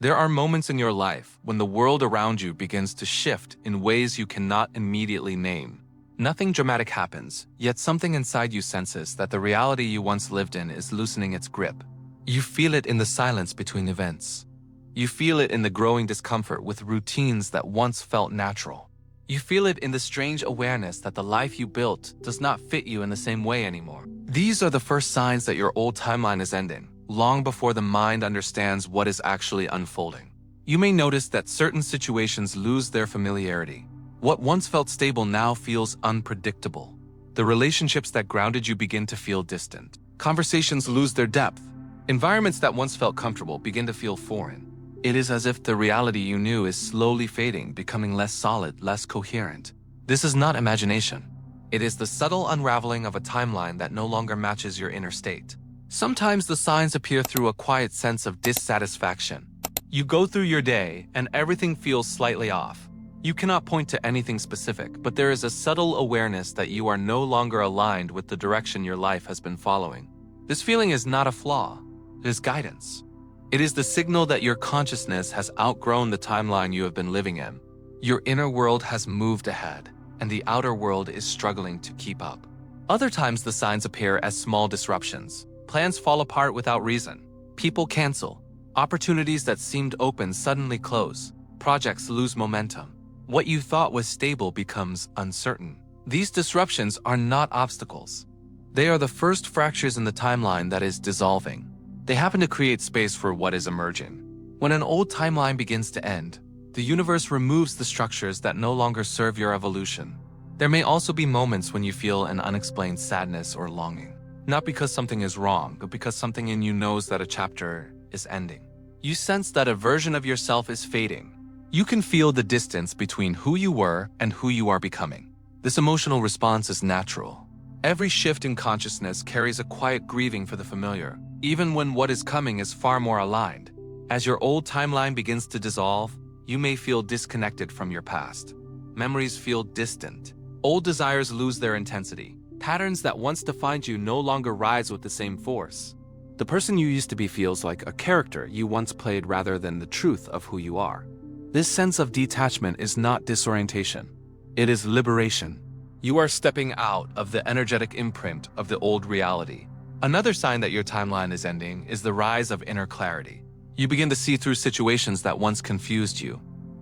There are moments in your life when the world around you begins to shift in ways you cannot immediately name. Nothing dramatic happens, yet something inside you senses that the reality you once lived in is loosening its grip. You feel it in the silence between events. You feel it in the growing discomfort with routines that once felt natural. You feel it in the strange awareness that the life you built does not fit you in the same way anymore. These are the first signs that your old timeline is ending, long before the mind understands what is actually unfolding. You may notice that certain situations lose their familiarity. What once felt stable now feels unpredictable. The relationships that grounded you begin to feel distant. Conversations lose their depth. Environments that once felt comfortable begin to feel foreign. It is as if the reality you knew is slowly fading, becoming less solid, less coherent. This is not imagination. It is the subtle unraveling of a timeline that no longer matches your inner state. Sometimes the signs appear through a quiet sense of dissatisfaction. You go through your day and everything feels slightly off. You cannot point to anything specific, but there is a subtle awareness that you are no longer aligned with the direction your life has been following. This feeling is not a flaw, it is guidance. It is the signal that your consciousness has outgrown the timeline you have been living in. Your inner world has moved ahead, and the outer world is struggling to keep up. Other times the signs appear as small disruptions. Plans fall apart without reason. People cancel. Opportunities that seemed open suddenly close. Projects lose momentum. What you thought was stable becomes uncertain. These disruptions are not obstacles. They are the first fractures in the timeline that is dissolving. They happen to create space for what is emerging. When an old timeline begins to end, the universe removes the structures that no longer serve your evolution. There may also be moments when you feel an unexplained sadness or longing. Not because something is wrong, but because something in you knows that a chapter is ending. You sense that a version of yourself is fading. You can feel the distance between who you were and who you are becoming. This emotional response is natural. Every shift in consciousness carries a quiet grieving for the familiar, even when what is coming is far more aligned. As your old timeline begins to dissolve, you may feel disconnected from your past. Memories feel distant. Old desires lose their intensity. Patterns that once defined you no longer rise with the same force. The person you used to be feels like a character you once played rather than the truth of who you are. This sense of detachment is not disorientation. It is liberation. You are stepping out of the energetic imprint of the old reality. Another sign that your timeline is ending is the rise of inner clarity. You begin to see through situations that once confused you.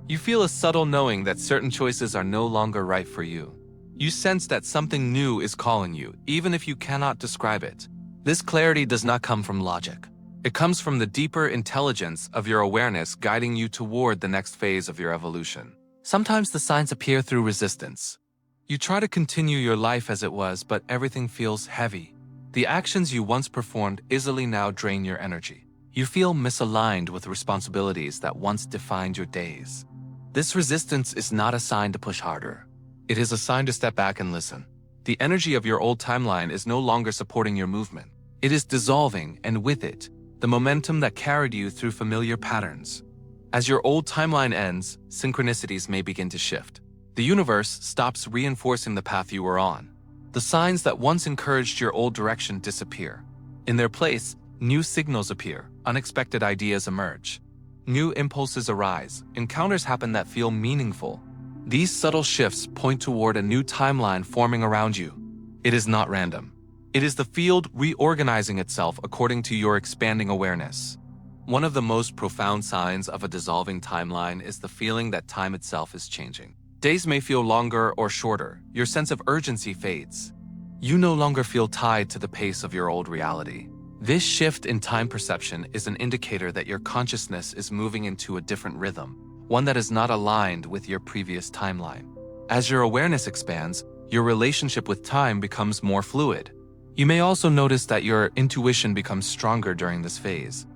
You feel a subtle knowing that certain choices are no longer right for you. You sense that something new is calling you, even if you cannot describe it. This clarity does not come from logic. It comes from the deeper intelligence of your awareness guiding you toward the next phase of your evolution. Sometimes the signs appear through resistance. You try to continue your life as it was, but everything feels heavy. The actions you once performed easily now drain your energy. You feel misaligned with responsibilities that once defined your days. This resistance is not a sign to push harder. It is a sign to step back and listen. The energy of your old timeline is no longer supporting your movement. It is dissolving, and with it, the momentum that carried you through familiar patterns. As your old timeline ends, synchronicities may begin to shift. The universe stops reinforcing the path you were on. The signs that once encouraged your old direction disappear. In their place, new signals appear, unexpected ideas emerge. New impulses arise, encounters happen that feel meaningful. These subtle shifts point toward a new timeline forming around you. It is not random. It is the field reorganizing itself according to your expanding awareness. One of the most profound signs of a dissolving timeline is the feeling that time itself is changing. Days may feel longer or shorter. Your sense of urgency fades. You no longer feel tied to the pace of your old reality. This shift in time perception is an indicator that your consciousness is moving into a different rhythm, one that is not aligned with your previous timeline. As your awareness expands, your relationship with time becomes more fluid. You may also notice that your intuition becomes stronger during this phase.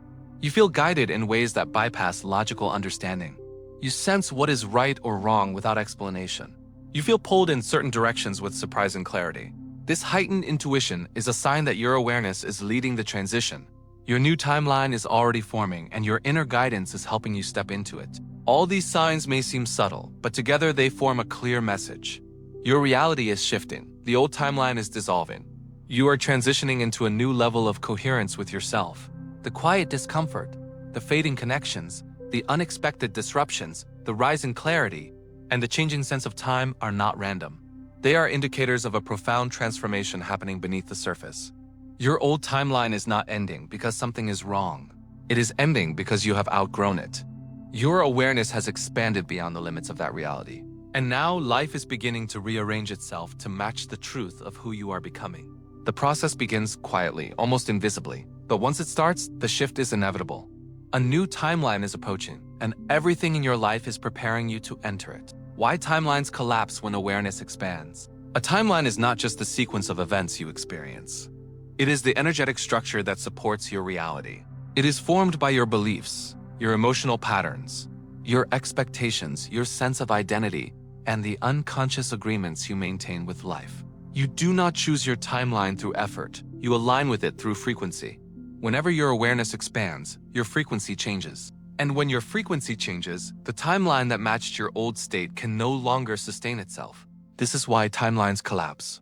You feel guided in ways that bypass logical understanding. You sense what is right or wrong without explanation. You feel pulled in certain directions with surprising clarity. This heightened intuition is a sign that your awareness is leading the transition. Your new timeline is already forming, and your inner guidance is helping you step into it. All these signs may seem subtle, but together they form a clear message. Your reality is shifting. The old timeline is dissolving. You are transitioning into a new level of coherence with yourself. The quiet discomfort, the fading connections, The unexpected disruptions, the rise in clarity, and the changing sense of time are not random. They are indicators of a profound transformation happening beneath the surface. Your old timeline is not ending because something is wrong. It is ending because you have outgrown it. Your awareness has expanded beyond the limits of that reality. And now life is beginning to rearrange itself to match the truth of who you are becoming. The process begins quietly, almost invisibly. But once it starts, the shift is inevitable. A new timeline is approaching, and everything in your life is preparing you to enter it. Why timelines collapse when awareness expands? A timeline is not just the sequence of events you experience. It is the energetic structure that supports your reality. It is formed by your beliefs, your emotional patterns, your expectations, your sense of identity, and the unconscious agreements you maintain with life. You do not choose your timeline through effort. You align with it through frequency. Whenever your awareness expands, your frequency changes. And when your frequency changes, the timeline that matched your old state can no longer sustain itself. This is why timelines collapse.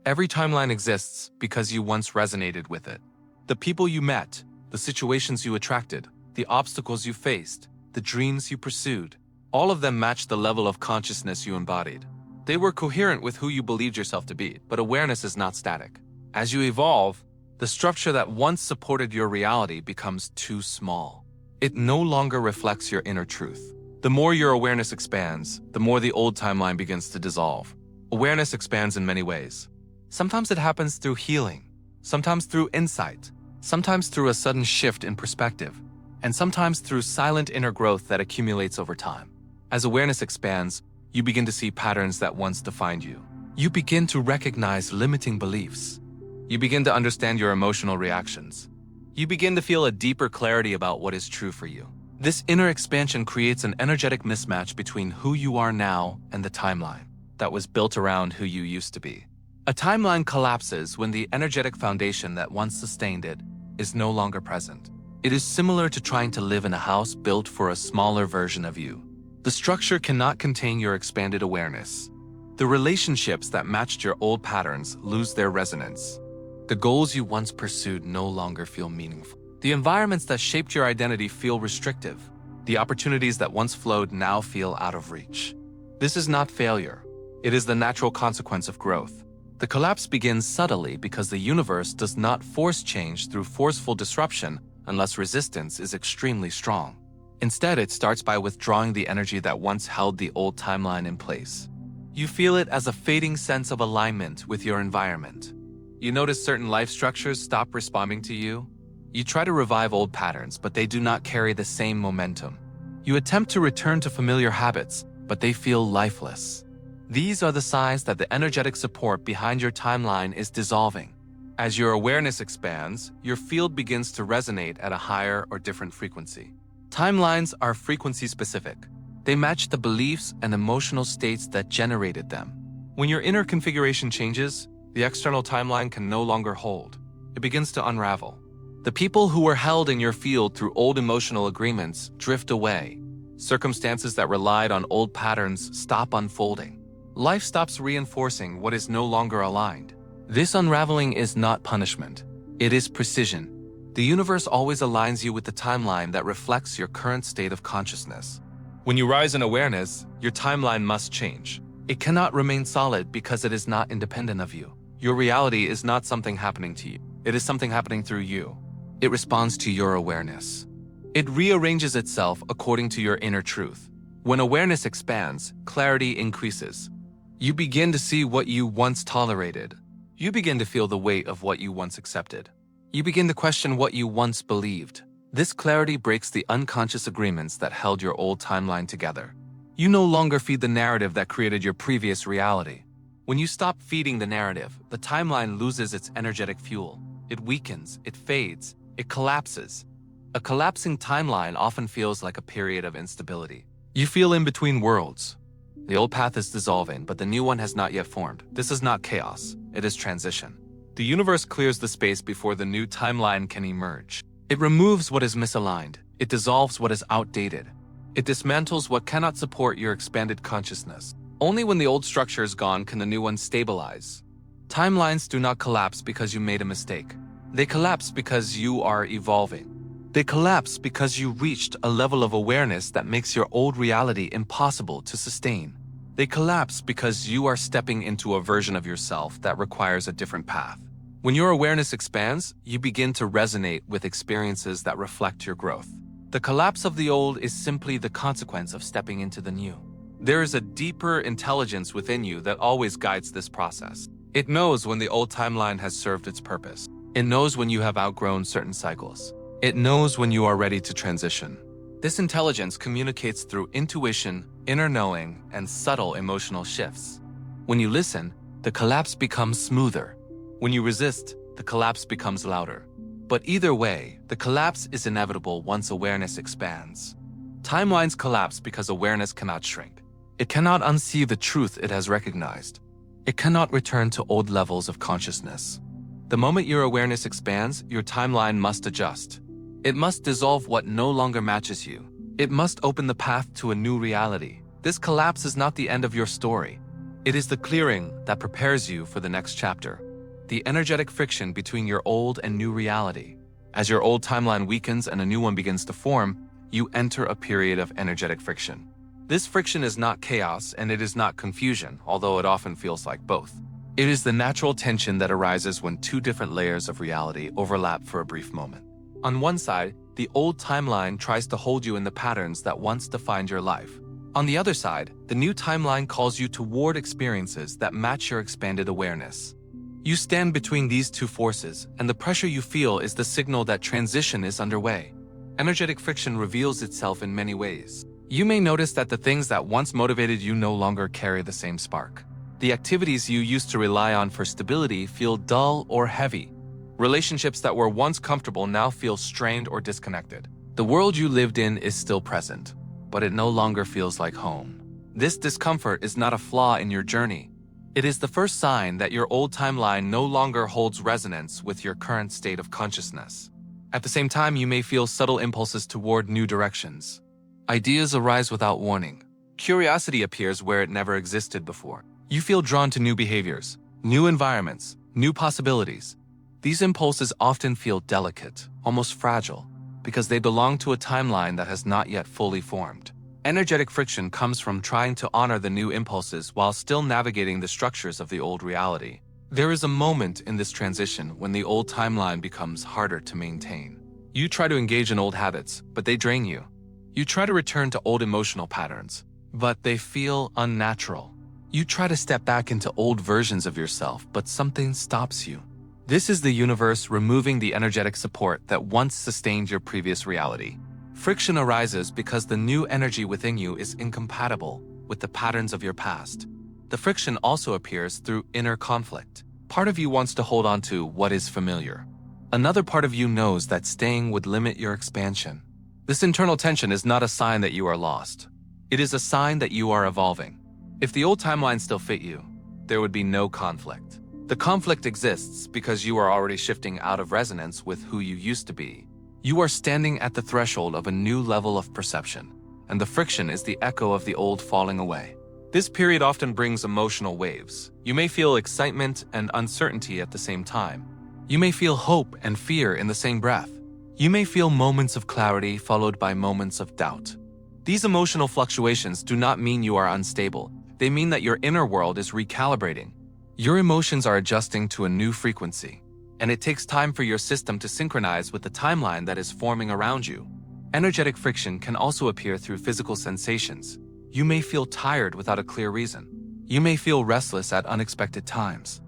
Every timeline exists because you once resonated with it. The people you met, the situations you attracted, the obstacles you faced, the dreams you pursued, all of them matched the level of consciousness you embodied. They were coherent with who you believed yourself to be, but awareness is not static. As you evolve, the structure that once supported your reality becomes too small. It no longer reflects your inner truth. The more your awareness expands, the more the old timeline begins to dissolve. Awareness expands in many ways. Sometimes it happens through healing, sometimes through insight, sometimes through a sudden shift in perspective, and sometimes through silent inner growth that accumulates over time. As awareness expands, you begin to see patterns that once defined you. You begin to recognize limiting beliefs. You begin to understand your emotional reactions. You begin to feel a deeper clarity about what is true for you. This inner expansion creates an energetic mismatch between who you are now and the timeline that was built around who you used to be. A timeline collapses when the energetic foundation that once sustained it is no longer present. It is similar to trying to live in a house built for a smaller version of you. The structure cannot contain your expanded awareness. The relationships that matched your old patterns lose their resonance. The goals you once pursued no longer feel meaningful. The environments that shaped your identity feel restrictive. The opportunities that once flowed now feel out of reach. This is not failure. It is the natural consequence of growth. The collapse begins subtly because the universe does not force change through forceful disruption unless resistance is extremely strong. Instead, it starts by withdrawing the energy that once held the old timeline in place. You feel it as a fading sense of alignment with your environment. You notice certain life structures stop responding to you. You try to revive old patterns, but they do not carry the same momentum. You attempt to return to familiar habits, but they feel lifeless. These are the signs that the energetic support behind your timeline is dissolving. As your awareness expands, your field begins to resonate at a higher or different frequency. Timelines are frequency-specific. They match the beliefs and emotional states that generated them. When your inner configuration changes, the external timeline can no longer hold. It begins to unravel. The people who were held in your field through old emotional agreements drift away. Circumstances that relied on old patterns stop unfolding. Life stops reinforcing what is no longer aligned. This unraveling is not punishment. It is precision. The universe always aligns you with the timeline that reflects your current state of consciousness. When you rise in awareness, your timeline must change. It cannot remain solid because it is not independent of you. Your reality is not something happening to you. It is something happening through you. It responds to your awareness. It rearranges itself according to your inner truth. When awareness expands, clarity increases. You begin to see what you once tolerated. You begin to feel the weight of what you once accepted. You begin to question what you once believed. This clarity breaks the unconscious agreements that held your old timeline together. You no longer feed the narrative that created your previous reality. When you stop feeding the narrative, the timeline loses its energetic fuel. It weakens, it fades, it collapses. A collapsing timeline often feels like a period of instability. You feel in between worlds. The old path is dissolving, but the new one has not yet formed. This is not chaos, it is transition. The universe clears the space before the new timeline can emerge. It removes what is misaligned. It dissolves what is outdated. It dismantles what cannot support your expanded consciousness. Only when the old structure is gone can the new one stabilize. Timelines do not collapse because you made a mistake. They collapse because you are evolving. They collapse because you reached a level of awareness that makes your old reality impossible to sustain. They collapse because you are stepping into a version of yourself that requires a different path. When your awareness expands, you begin to resonate with experiences that reflect your growth. The collapse of the old is simply the consequence of stepping into the new. There is a deeper intelligence within you that always guides this process. It knows when the old timeline has served its purpose. It knows when you have outgrown certain cycles. It knows when you are ready to transition. This intelligence communicates through intuition, inner knowing, and subtle emotional shifts. When you listen, the collapse becomes smoother. When you resist, the collapse becomes louder. But either way, the collapse is inevitable once awareness expands. Timelines collapse because awareness cannot shrink. It cannot unsee the truth it has recognized. It cannot return to old levels of consciousness. The moment your awareness expands, your timeline must adjust. It must dissolve what no longer matches you. It must open the path to a new reality. This collapse is not the end of your story. It is the clearing that prepares you for the next chapter. The energetic friction between your old and new reality. As your old timeline weakens and a new one begins to form, you enter a period of energetic friction. This friction is not chaos and it is not confusion, although it often feels like both. It is the natural tension that arises when two different layers of reality overlap for a brief moment. On one side, the old timeline tries to hold you in the patterns that once defined your life. On the other side, the new timeline calls you toward experiences that match your expanded awareness. You stand between these two forces, and the pressure you feel is the signal that transition is underway. Energetic friction reveals itself in many ways. You may notice that the things that once motivated you no longer carry the same spark. The activities you used to rely on for stability feel dull or heavy. Relationships that were once comfortable now feel strained or disconnected. The world you lived in is still present, but it no longer feels like home. This discomfort is not a flaw in your journey. It is the first sign that your old timeline no longer holds resonance with your current state of consciousness. At the same time, you may feel subtle impulses toward new directions. Ideas arise without warning. Curiosity appears where it never existed before. You feel drawn to new behaviors, new environments, new possibilities. These impulses often feel delicate, almost fragile, because they belong to a timeline that has not yet fully formed. Energetic friction comes from trying to honor the new impulses while still navigating the structures of the old reality. There is a moment in this transition when the old timeline becomes harder to maintain. You try to engage in old habits, but they drain you. You try to return to old emotional patterns, but they feel unnatural. You try to step back into old versions of yourself, but something stops you. This is the universe removing the energetic support that once sustained your previous reality. Friction arises because the new energy within you is incompatible with the patterns of your past. The friction also appears through inner conflict. Part of you wants to hold on to what is familiar. Another part of you knows that staying would limit your expansion. This internal tension is not a sign that you are lost. It is a sign that you are evolving. If the old timeline still fit you, there would be no conflict. The conflict exists because you are already shifting out of resonance with who you used to be. You are standing at the threshold of a new level of perception, and the friction is the echo of the old falling away. This period often brings emotional waves. You may feel excitement and uncertainty at the same time. You may feel hope and fear in the same breath. You may feel moments of clarity followed by moments of doubt. These emotional fluctuations do not mean you are unstable. They mean that your inner world is recalibrating. Your emotions are adjusting to a new frequency, and it takes time for your system to synchronize with the timeline that is forming around you. Energetic friction can also appear through physical sensations. You may feel tired without a clear reason. You may feel restless at unexpected times.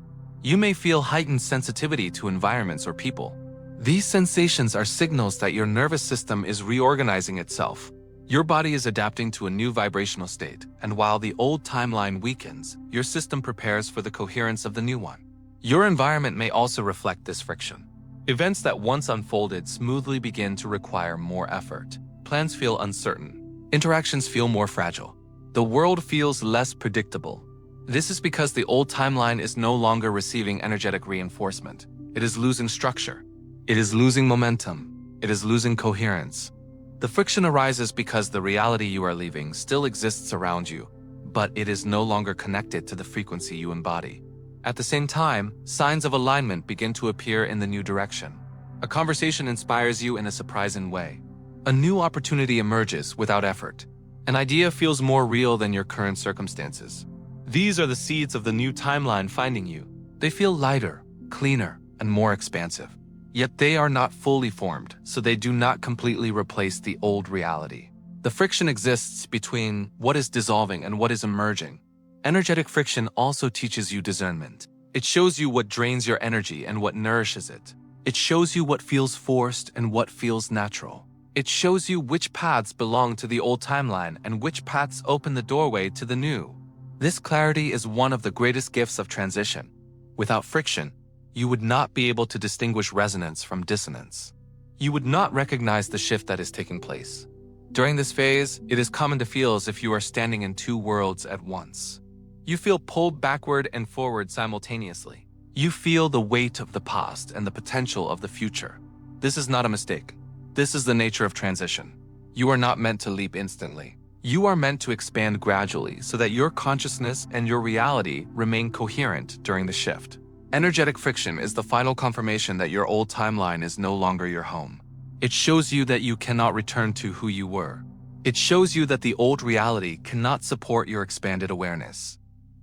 You may feel heightened sensitivity to environments or people. These sensations are signals that your nervous system is reorganizing itself. Your body is adapting to a new vibrational state, and while the old timeline weakens, your system prepares for the coherence of the new one. Your environment may also reflect this friction. Events that once unfolded smoothly begin to require more effort. Plans feel uncertain. Interactions feel more fragile. The world feels less predictable. This is because the old timeline is no longer receiving energetic reinforcement. It is losing structure. It is losing momentum. It is losing coherence. The friction arises because the reality you are leaving still exists around you, but it is no longer connected to the frequency you embody. At the same time, signs of alignment begin to appear in the new direction. A conversation inspires you in a surprising way. A new opportunity emerges without effort. An idea feels more real than your current circumstances. These are the seeds of the new timeline finding you. They feel lighter, cleaner, and more expansive. Yet they are not fully formed, so they do not completely replace the old reality. The friction exists between what is dissolving and what is emerging. Energetic friction also teaches you discernment. It shows you what drains your energy and what nourishes it. It shows you what feels forced and what feels natural. It shows you which paths belong to the old timeline and which paths open the doorway to the new. This clarity is one of the greatest gifts of transition. Without friction, you would not be able to distinguish resonance from dissonance. You would not recognize the shift that is taking place. During this phase, it is common to feel as if you are standing in two worlds at once. You feel pulled backward and forward simultaneously. You feel the weight of the past and the potential of the future. This is not a mistake. This is the nature of transition. You are not meant to leap instantly. You are meant to expand gradually so that your consciousness and your reality remain coherent during the shift. Energetic friction is the final confirmation that your old timeline is no longer your home. It shows you that you cannot return to who you were. It shows you that the old reality cannot support your expanded awareness.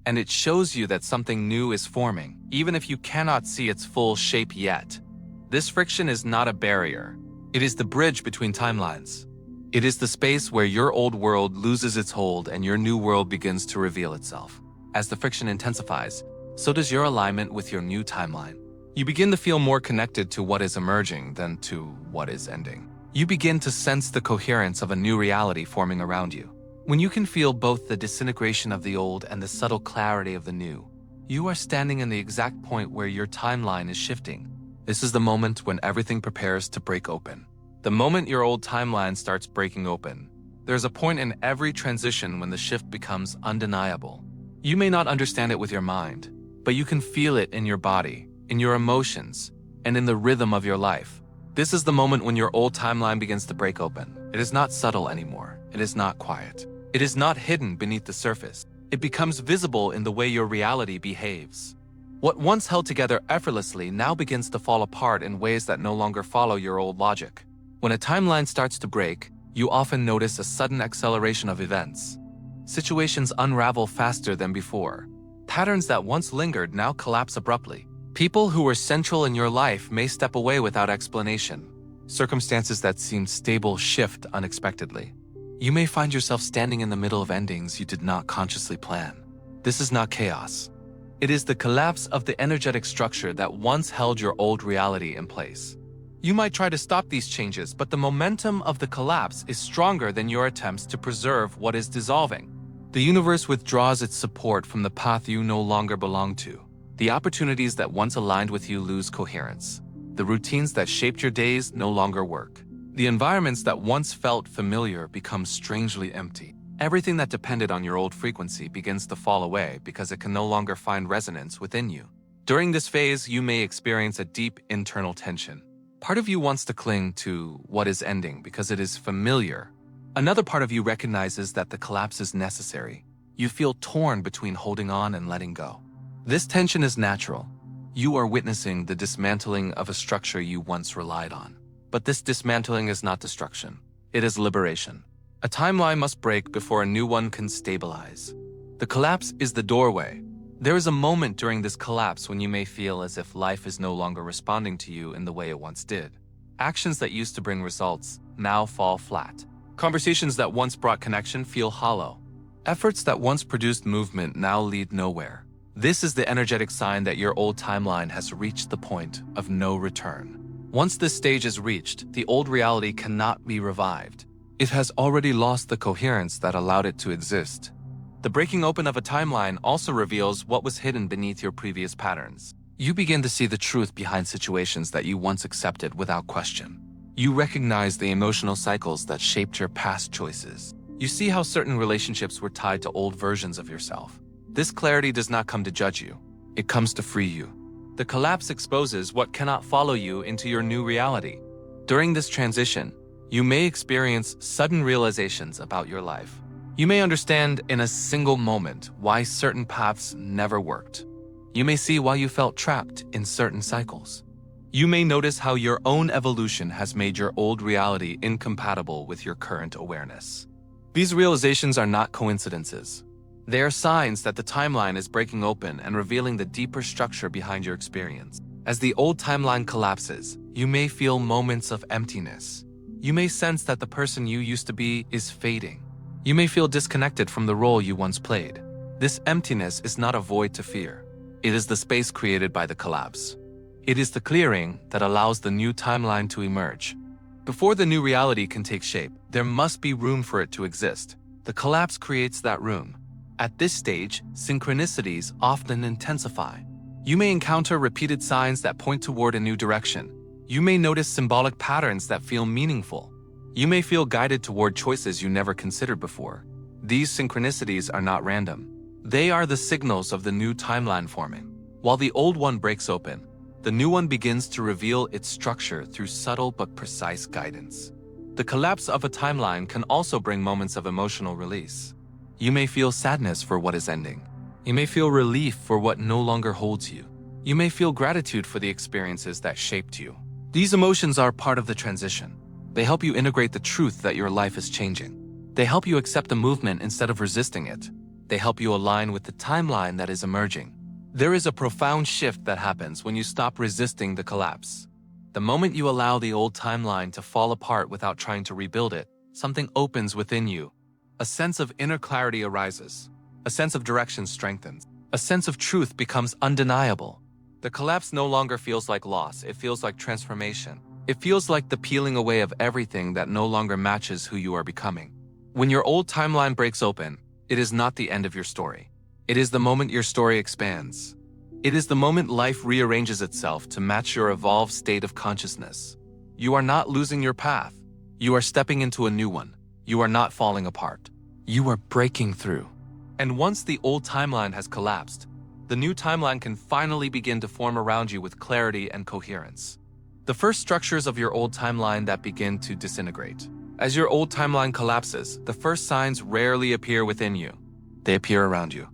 And it shows you that something new is forming, even if you cannot see its full shape yet. This friction is not a barrier. It is the bridge between timelines. It is the space where your old world loses its hold and your new world begins to reveal itself. As the friction intensifies, so does your alignment with your new timeline. You begin to feel more connected to what is emerging than to what is ending. You begin to sense the coherence of a new reality forming around you. When you can feel both the disintegration of the old and the subtle clarity of the new, you are standing in the exact point where your timeline is shifting. This is the moment when everything prepares to break open. The moment your old timeline starts breaking open, there's a point in every transition when the shift becomes undeniable. You may not understand it with your mind, but you can feel it in your body, in your emotions, and in the rhythm of your life. This is the moment when your old timeline begins to break open. It is not subtle anymore. It is not quiet. It is not hidden beneath the surface. It becomes visible in the way your reality behaves. What once held together effortlessly now begins to fall apart in ways that no longer follow your old logic. When a timeline starts to break, you often notice a sudden acceleration of events. Situations unravel faster than before. Patterns that once lingered now collapse abruptly. People who were central in your life may step away without explanation. Circumstances that seemed stable shift unexpectedly. You may find yourself standing in the middle of endings you did not consciously plan. This is not chaos. It is the collapse of the energetic structure that once held your old reality in place. You might try to stop these changes, but the momentum of the collapse is stronger than your attempts to preserve what is dissolving. The universe withdraws its support from the path you no longer belong to. The opportunities that once aligned with you lose coherence. The routines that shaped your days no longer work. The environments that once felt familiar become strangely empty. Everything that depended on your old frequency begins to fall away because it can no longer find resonance within you. During this phase, you may experience a deep internal tension. Part of you wants to cling to what is ending because it is familiar. Another part of you recognizes that the collapse is necessary. You feel torn between holding on and letting go. This tension is natural. You are witnessing the dismantling of a structure you once relied on. But this dismantling is not destruction. It is liberation. A timeline must break before a new one can stabilize. The collapse is the doorway. There is a moment during this collapse when you may feel as if life is no longer responding to you in the way it once did. Actions that used to bring results now fall flat. Conversations that once brought connection feel hollow. Efforts that once produced movement now lead nowhere. This is the energetic sign that your old timeline has reached the point of no return. Once this stage is reached, the old reality cannot be revived. It has already lost the coherence that allowed it to exist. The breaking open of a timeline also reveals what was hidden beneath your previous patterns. You begin to see the truth behind situations that you once accepted without question. You recognize the emotional cycles that shaped your past choices. You see how certain relationships were tied to old versions of yourself. This clarity does not come to judge you. It comes to free you. The collapse exposes what cannot follow you into your new reality. During this transition, you may experience sudden realizations about your life. You may understand in a single moment why certain paths never worked. You may see why you felt trapped in certain cycles. You may notice how your own evolution has made your old reality incompatible with your current awareness. These realizations are not coincidences. They are signs that the timeline is breaking open and revealing the deeper structure behind your experience. As the old timeline collapses, you may feel moments of emptiness. You may sense that the person you used to be is fading. You may feel disconnected from the role you once played. This emptiness is not a void to fear. It is the space created by the collapse. It is the clearing that allows the new timeline to emerge. Before the new reality can take shape, there must be room for it to exist. The collapse creates that room. At this stage, synchronicities often intensify. You may encounter repeated signs that point toward a new direction. You may notice symbolic patterns that feel meaningful. You may feel guided toward choices you never considered before. These synchronicities are not random. They are the signals of the new timeline forming. While the old one breaks open, the new one begins to reveal its structure through subtle but precise guidance. The collapse of a timeline can also bring moments of emotional release. You may feel sadness for what is ending. You may feel relief for what no longer holds you. You may feel gratitude for the experiences that shaped you. These emotions are part of the transition. They help you integrate the truth that your life is changing. They help you accept the movement instead of resisting it. They help you align with the timeline that is emerging. There is a profound shift that happens when you stop resisting the collapse. The moment you allow the old timeline to fall apart without trying to rebuild it, something opens within you. A sense of inner clarity arises. A sense of direction strengthens. A sense of truth becomes undeniable. The collapse no longer feels like loss, it feels like transformation. It feels like the peeling away of everything that no longer matches who you are becoming. When your old timeline breaks open, it is not the end of your story. It is the moment your story expands. It is the moment life rearranges itself to match your evolved state of consciousness. You are not losing your path. You are stepping into a new one. You are not falling apart. You are breaking through. And once the old timeline has collapsed, the new timeline can finally begin to form around you with clarity and coherence. The first structures of your old timeline that begin to disintegrate. As your old timeline collapses, the first signs rarely appear within you. They appear around you.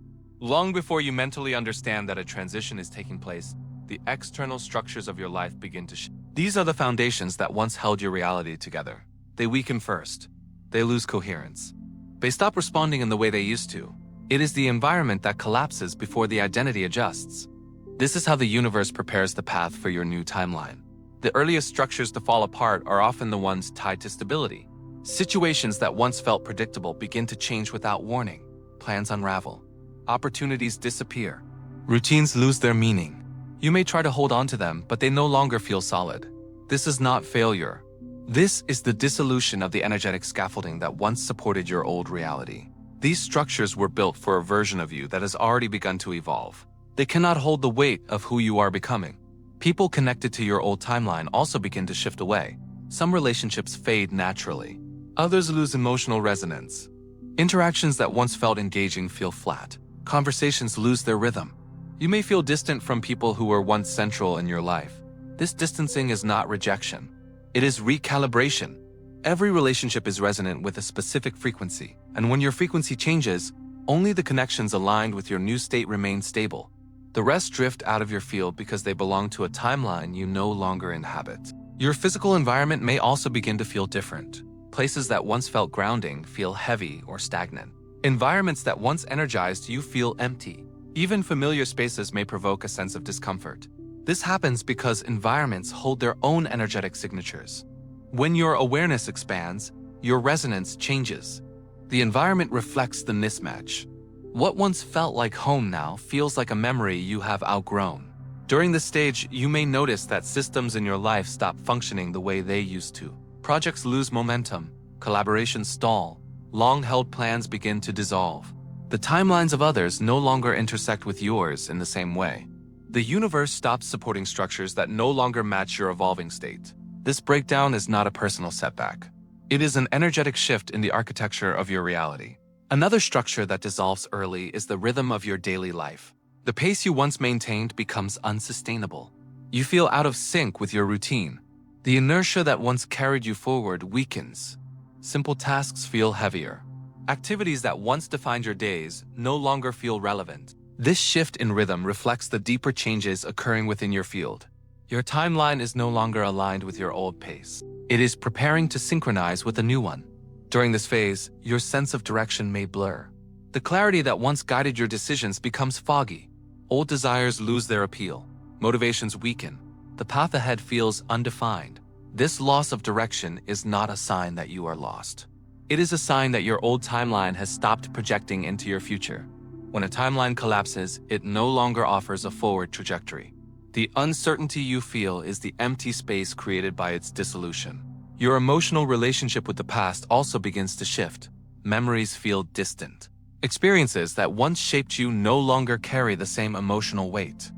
Long before you mentally understand that a transition is taking place, the external structures of your life begin to shift. These are the foundations that once held your reality together. They weaken first. They lose coherence. They stop responding in the way they used to. It is the environment that collapses before the identity adjusts. This is how the universe prepares the path for your new timeline. The earliest structures to fall apart are often the ones tied to stability. Situations that once felt predictable begin to change without warning. Plans unravel. Opportunities disappear. Routines lose their meaning. You may try to hold on to them, but they no longer feel solid. This is not failure. This is the dissolution of the energetic scaffolding that once supported your old reality. These structures were built for a version of you that has already begun to evolve. They cannot hold the weight of who you are becoming. People connected to your old timeline also begin to shift away. Some relationships fade naturally. Others lose emotional resonance. Interactions that once felt engaging feel flat. Conversations lose their rhythm. You may feel distant from people who were once central in your life. This distancing is not rejection. It is recalibration. Every relationship is resonant with a specific frequency, and when your frequency changes, only the connections aligned with your new state remain stable. The rest drift out of your field because they belong to a timeline you no longer inhabit. Your physical environment may also begin to feel different. Places that once felt grounding feel heavy or stagnant. Environments that once energized you feel empty. Even familiar spaces may provoke a sense of discomfort. This happens because environments hold their own energetic signatures. When your awareness expands, your resonance changes. The environment reflects the mismatch. What once felt like home now feels like a memory you have outgrown. During this stage, you may notice that systems in your life stop functioning the way they used to. Projects lose momentum, collaborations stall, long-held plans begin to dissolve. The timelines of others no longer intersect with yours in the same way. The universe stops supporting structures that no longer match your evolving state. This breakdown is not a personal setback. It is an energetic shift in the architecture of your reality. Another structure that dissolves early is the rhythm of your daily life. The pace you once maintained becomes unsustainable. You feel out of sync with your routine. The inertia that once carried you forward weakens. Simple tasks feel heavier. Activities that once defined your days no longer feel relevant. This shift in rhythm reflects the deeper changes occurring within your field. Your timeline is no longer aligned with your old pace. It is preparing to synchronize with a new one. During this phase, your sense of direction may blur. The clarity that once guided your decisions becomes foggy. Old desires lose their appeal. Motivations weaken. The path ahead feels undefined. This loss of direction is not a sign that you are lost. It is a sign that your old timeline has stopped projecting into your future. When a timeline collapses, it no longer offers a forward trajectory. The uncertainty you feel is the empty space created by its dissolution. Your emotional relationship with the past also begins to shift. Memories feel distant. Experiences that once shaped you no longer carry the same emotional weight.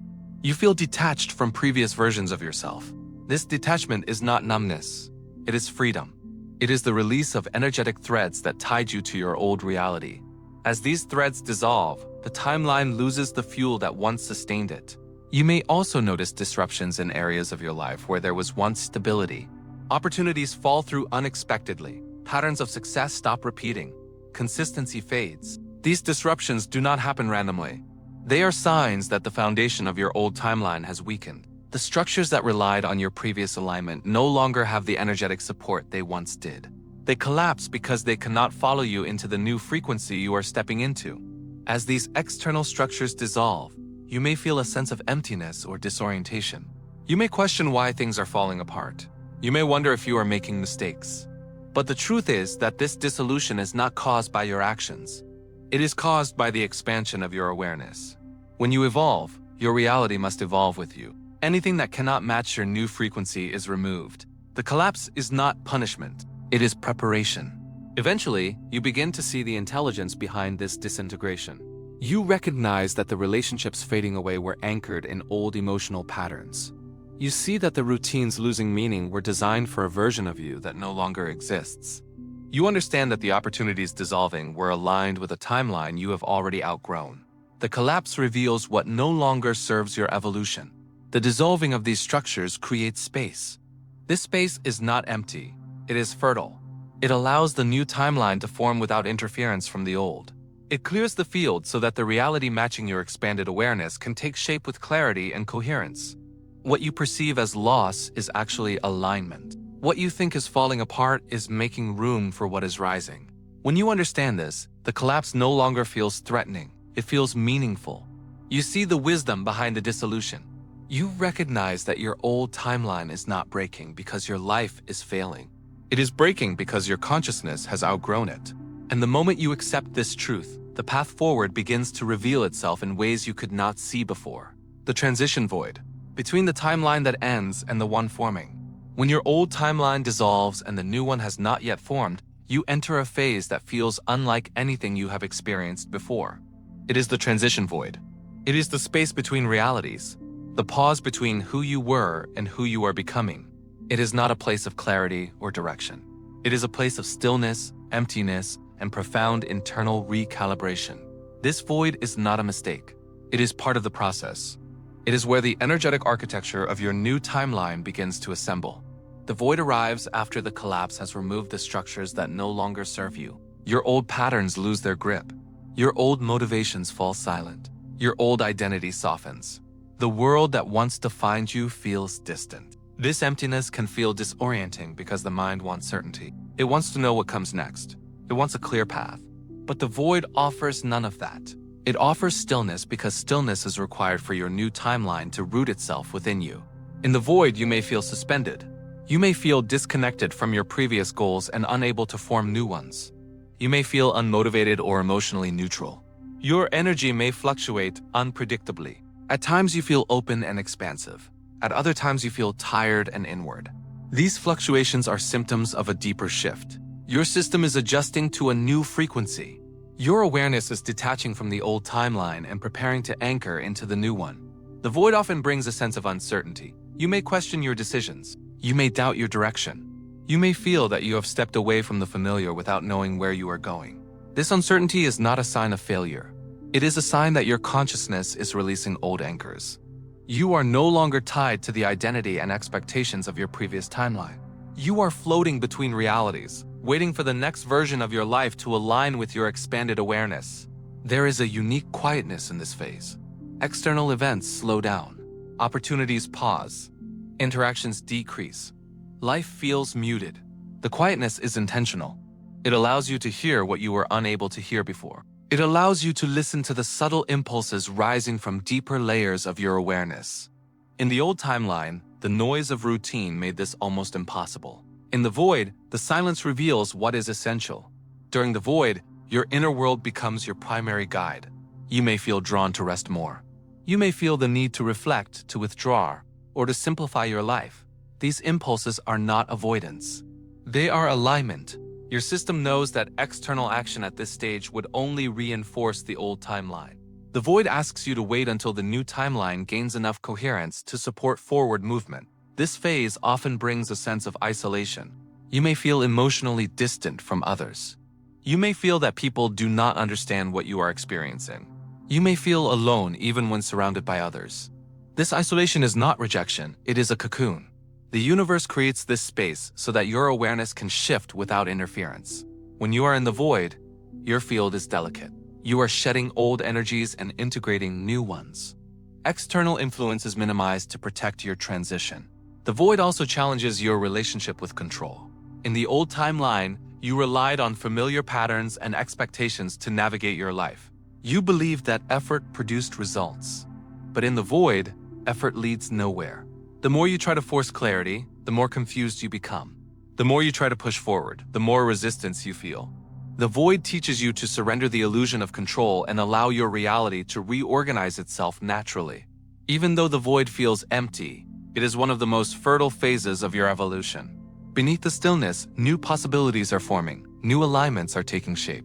You feel detached from previous versions of yourself. This detachment is not numbness. It is freedom. It is the release of energetic threads that tied you to your old reality. As these threads dissolve, the timeline loses the fuel that once sustained it. You may also notice disruptions in areas of your life where there was once stability. Opportunities fall through unexpectedly. Patterns of success stop repeating. Consistency fades. These disruptions do not happen randomly. They are signs that the foundation of your old timeline has weakened. The structures that relied on your previous alignment no longer have the energetic support they once did. They collapse because they cannot follow you into the new frequency you are stepping into. As these external structures dissolve, you may feel a sense of emptiness or disorientation. You may question why things are falling apart. You may wonder if you are making mistakes. But the truth is that this dissolution is not caused by your actions. It is caused by the expansion of your awareness. When you evolve, your reality must evolve with you. Anything that cannot match your new frequency is removed. The collapse is not punishment. It is preparation. Eventually, you begin to see the intelligence behind this disintegration. You recognize that the relationships fading away were anchored in old emotional patterns. You see that the routines losing meaning were designed for a version of you that no longer exists. You understand that the opportunities dissolving were aligned with a timeline you have already outgrown. The collapse reveals what no longer serves your evolution. The dissolving of these structures creates space. This space is not empty. It is fertile. It allows the new timeline to form without interference from the old. It clears the field so that the reality matching your expanded awareness can take shape with clarity and coherence. What you perceive as loss is actually alignment. What you think is falling apart is making room for what is rising. When you understand this, the collapse no longer feels threatening. It feels meaningful. You see the wisdom behind the dissolution. You recognize that your old timeline is not breaking because your life is failing. It is breaking because your consciousness has outgrown it. And the moment you accept this truth, the path forward begins to reveal itself in ways you could not see before. The transition void, between the timeline that ends and the one forming. When your old timeline dissolves and the new one has not yet formed, you enter a phase that feels unlike anything you have experienced before. It is the transition void. It is the space between realities, the pause between who you were and who you are becoming. It is not a place of clarity or direction. It is a place of stillness, emptiness, and profound internal recalibration. This void is not a mistake. It is part of the process. It is where the energetic architecture of your new timeline begins to assemble. The void arrives after the collapse has removed the structures that no longer serve you. Your old patterns lose their grip. Your old motivations fall silent. Your old identity softens. The world that once defined you feels distant. This emptiness can feel disorienting because the mind wants certainty. It wants to know what comes next. It wants a clear path. But the void offers none of that. It offers stillness because stillness is required for your new timeline to root itself within you. In the void, you may feel suspended. You may feel disconnected from your previous goals and unable to form new ones. You may feel unmotivated or emotionally neutral. Your energy may fluctuate unpredictably. At times you feel open and expansive. At other times you feel tired and inward. These fluctuations are symptoms of a deeper shift. Your system is adjusting to a new frequency. Your awareness is detaching from the old timeline and preparing to anchor into the new one. The void often brings a sense of uncertainty. You may question your decisions. You may doubt your direction. You may feel that you have stepped away from the familiar without knowing where you are going. This uncertainty is not a sign of failure. It is a sign that your consciousness is releasing old anchors. You are no longer tied to the identity and expectations of your previous timeline. You are floating between realities, waiting for the next version of your life to align with your expanded awareness. There is a unique quietness in this phase. External events slow down. Opportunities pause. Interactions decrease. Life feels muted. The quietness is intentional. It allows you to hear what you were unable to hear before. It allows you to listen to the subtle impulses rising from deeper layers of your awareness. In the old timeline, the noise of routine made this almost impossible. In the void, the silence reveals what is essential. During the void, your inner world becomes your primary guide. You may feel drawn to rest more. You may feel the need to reflect, to withdraw, or to simplify your life. These impulses are not avoidance. They are alignment. Your system knows that external action at this stage would only reinforce the old timeline. The void asks you to wait until the new timeline gains enough coherence to support forward movement. This phase often brings a sense of isolation. You may feel emotionally distant from others. You may feel that people do not understand what you are experiencing. You may feel alone even when surrounded by others. This isolation is not rejection, it is a cocoon. The universe creates this space so that your awareness can shift without interference. When you are in the void, your field is delicate. You are shedding old energies and integrating new ones. External influence is minimized to protect your transition. The void also challenges your relationship with control. In the old timeline, you relied on familiar patterns and expectations to navigate your life. You believed that effort produced results. But in the void, effort leads nowhere. The more you try to force clarity, the more confused you become. The more you try to push forward, the more resistance you feel. The void teaches you to surrender the illusion of control and allow your reality to reorganize itself naturally. Even though the void feels empty, it is one of the most fertile phases of your evolution. Beneath the stillness, new possibilities are forming, new alignments are taking shape.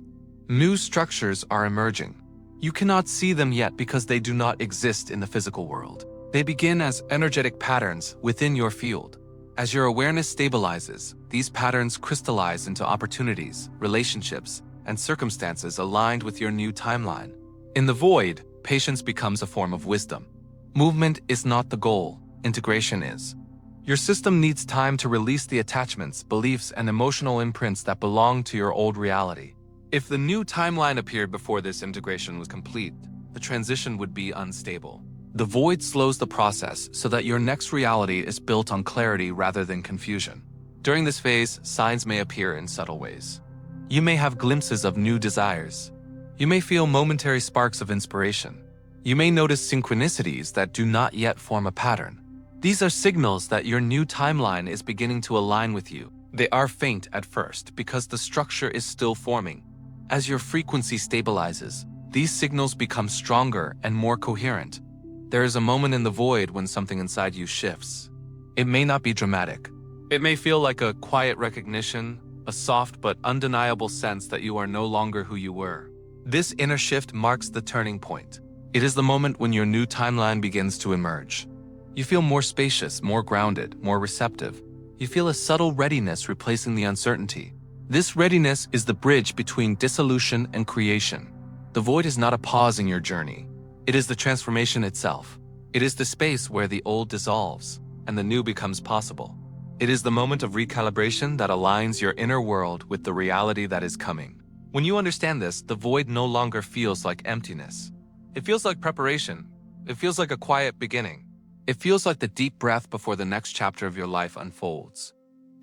New structures are emerging. You cannot see them yet because they do not exist in the physical world. They begin as energetic patterns within your field. As your awareness stabilizes, these patterns crystallize into opportunities, relationships, and circumstances aligned with your new timeline. In the void, patience becomes a form of wisdom. Movement is not the goal, integration is. Your system needs time to release the attachments, beliefs, and emotional imprints that belong to your old reality. If the new timeline appeared before this integration was complete, the transition would be unstable. The void slows the process so that your next reality is built on clarity rather than confusion. During this phase, signs may appear in subtle ways. You may have glimpses of new desires. You may feel momentary sparks of inspiration. You may notice synchronicities that do not yet form a pattern. These are signals that your new timeline is beginning to align with you. They are faint at first because the structure is still forming. As your frequency stabilizes, these signals become stronger and more coherent. There is a moment in the void when something inside you shifts. It may not be dramatic. It may feel like a quiet recognition, a soft but undeniable sense that you are no longer who you were. This inner shift marks the turning point. It is the moment when your new timeline begins to emerge. You feel more spacious, more grounded, more receptive. You feel a subtle readiness replacing the uncertainty. This readiness is the bridge between dissolution and creation. The void is not a pause in your journey. It is the transformation itself. It is the space where the old dissolves and the new becomes possible. It is the moment of recalibration that aligns your inner world with the reality that is coming. When you understand this, the void no longer feels like emptiness. It feels like preparation. It feels like a quiet beginning. It feels like the deep breath before the next chapter of your life unfolds.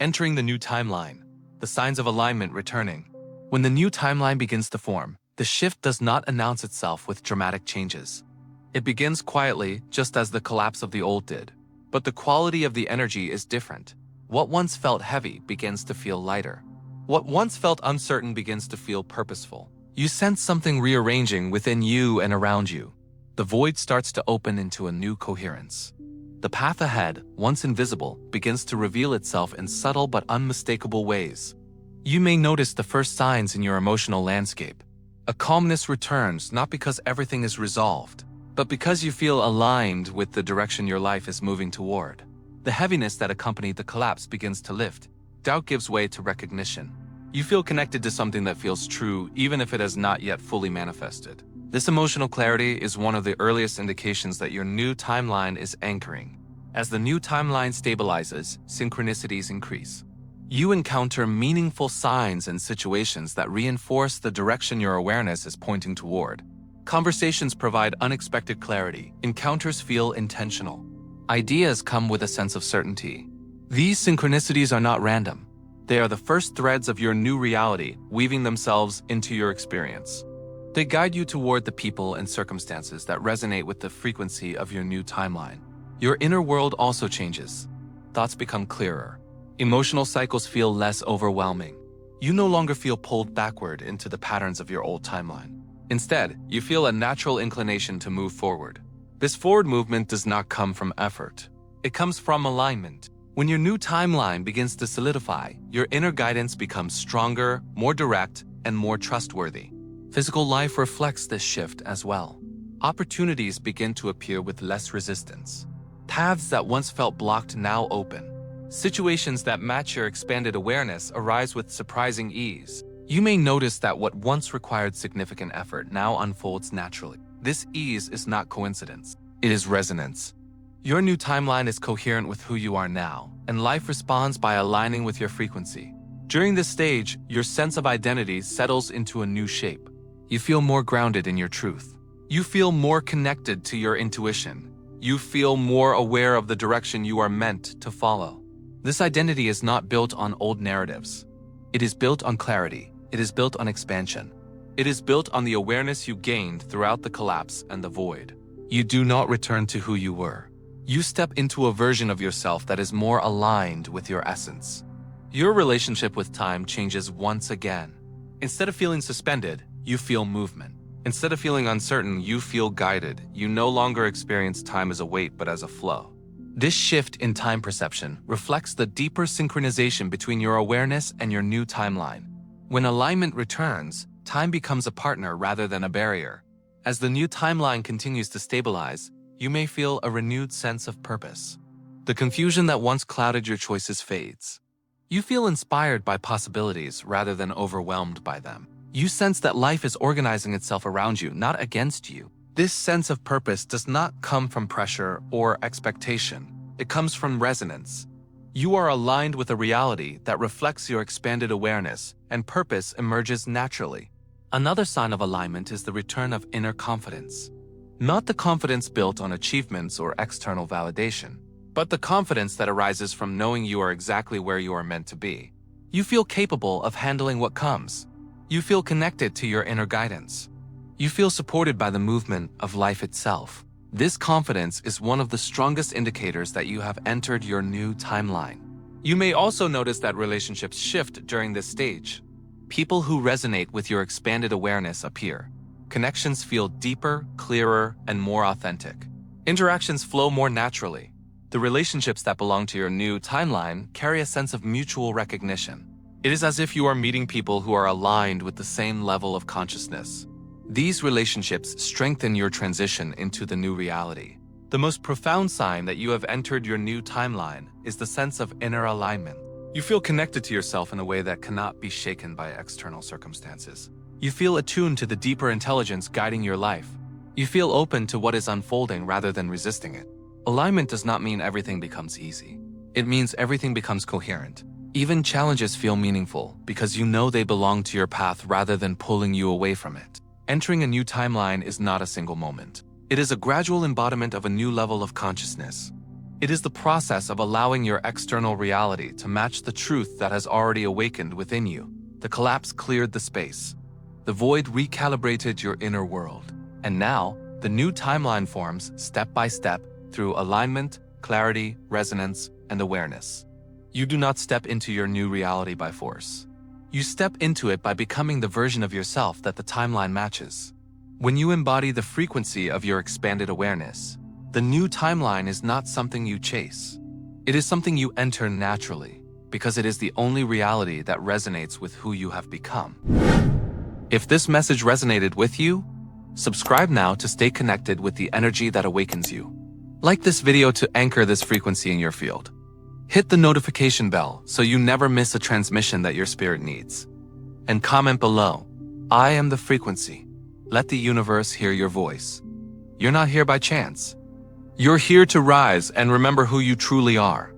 Entering the new timeline, the signs of alignment returning. When the new timeline begins to form, the shift does not announce itself with dramatic changes. It begins quietly, just as the collapse of the old did. But the quality of the energy is different. What once felt heavy begins to feel lighter. What once felt uncertain begins to feel purposeful. You sense something rearranging within you and around you. The void starts to open into a new coherence. The path ahead, once invisible, begins to reveal itself in subtle but unmistakable ways. You may notice the first signs in your emotional landscape. A calmness returns not because everything is resolved, but because you feel aligned with the direction your life is moving toward. The heaviness that accompanied the collapse begins to lift. Doubt gives way to recognition. You feel connected to something that feels true even if it has not yet fully manifested. This emotional clarity is one of the earliest indications that your new timeline is anchoring. As the new timeline stabilizes, synchronicities increase. You encounter meaningful signs and situations that reinforce the direction your awareness is pointing toward. Conversations provide unexpected clarity. Encounters feel intentional. Ideas come with a sense of certainty. These synchronicities are not random. They are the first threads of your new reality, weaving themselves into your experience. They guide you toward the people and circumstances that resonate with the frequency of your new timeline. Your inner world also changes. Thoughts become clearer. Emotional cycles feel less overwhelming. You no longer feel pulled backward into the patterns of your old timeline. Instead, you feel a natural inclination to move forward. This forward movement does not come from effort. It comes from alignment. When your new timeline begins to solidify, your inner guidance becomes stronger, more direct, and more trustworthy. Physical life reflects this shift as well. Opportunities begin to appear with less resistance. Paths that once felt blocked now open. Situations that match your expanded awareness arise with surprising ease. You may notice that what once required significant effort now unfolds naturally. This ease is not coincidence. It is resonance. Your new timeline is coherent with who you are now, and life responds by aligning with your frequency. During this stage, your sense of identity settles into a new shape. You feel more grounded in your truth. You feel more connected to your intuition. You feel more aware of the direction you are meant to follow. This identity is not built on old narratives. It is built on clarity. It is built on expansion. It is built on the awareness you gained throughout the collapse and the void. You do not return to who you were. You step into a version of yourself that is more aligned with your essence. Your relationship with time changes once again. Instead of feeling suspended, you feel movement. Instead of feeling uncertain, you feel guided. You no longer experience time as a weight, but as a flow. This shift in time perception reflects the deeper synchronization between your awareness and your new timeline. When alignment returns, time becomes a partner rather than a barrier. As the new timeline continues to stabilize, you may feel a renewed sense of purpose. The confusion that once clouded your choices fades. You feel inspired by possibilities rather than overwhelmed by them. You sense that life is organizing itself around you, not against you. This sense of purpose does not come from pressure or expectation. It comes from resonance. You are aligned with a reality that reflects your expanded awareness, and purpose emerges naturally. Another sign of alignment is the return of inner confidence. Not the confidence built on achievements or external validation, but the confidence that arises from knowing you are exactly where you are meant to be. You feel capable of handling what comes. You feel connected to your inner guidance. You feel supported by the movement of life itself. This confidence is one of the strongest indicators that you have entered your new timeline. You may also notice that relationships shift during this stage. People who resonate with your expanded awareness appear. Connections feel deeper, clearer, and more authentic. Interactions flow more naturally. The relationships that belong to your new timeline carry a sense of mutual recognition. It is as if you are meeting people who are aligned with the same level of consciousness. These relationships strengthen your transition into the new reality. The most profound sign that you have entered your new timeline is the sense of inner alignment. You feel connected to yourself in a way that cannot be shaken by external circumstances. You feel attuned to the deeper intelligence guiding your life. You feel open to what is unfolding rather than resisting it. Alignment does not mean everything becomes easy. It means everything becomes coherent. Even challenges feel meaningful because you know they belong to your path rather than pulling you away from it. Entering a new timeline is not a single moment. It is a gradual embodiment of a new level of consciousness. It is the process of allowing your external reality to match the truth that has already awakened within you. The collapse cleared the space. The void recalibrated your inner world. And now, the new timeline forms step by step through alignment, clarity, resonance, and awareness. You do not step into your new reality by force. You step into it by becoming the version of yourself that the timeline matches. When you embody the frequency of your expanded awareness, the new timeline is not something you chase. It is something you enter naturally, because it is the only reality that resonates with who you have become. If this message resonated with you, subscribe now to stay connected with the energy that awakens you. Like this video to anchor this frequency in your field. Hit the notification bell so you never miss a transmission that your spirit needs. And comment below, I am the frequency. Let the universe hear your voice. You're not here by chance. You're here to rise and remember who you truly are.